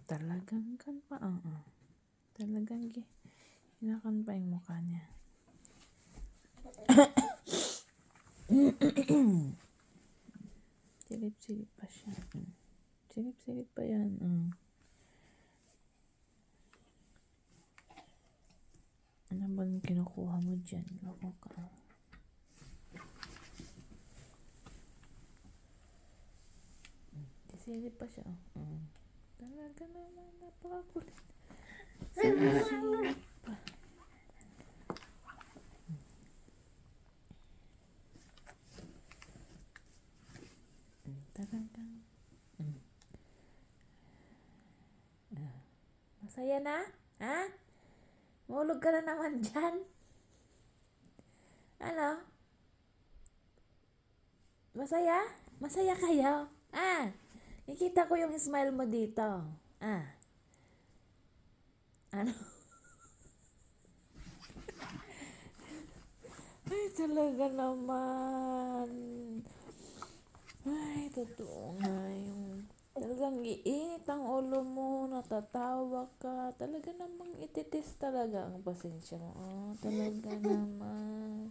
Talagang kan pa, Talagang hinakan pa yung mukha niya. Silip-silip pa siya. Silip-silip pa yan. Ano ba yung kinukuha mo dyan? Loko ka. Silip pa siya. Talaga naman, napakakulit. Silip pa. Talagang. Masaya na? Ha? Mahulog ka na naman dyan? Ano? Masaya? Masaya kayo? Nakita ko yung smile mo dito. Ano? Ay, talaga naman. Ay, totoo nga yung talagang iinit ang ulo mo, natatawa ka. Talaga namang ititis talaga ang pasensya mo. Talaga naman.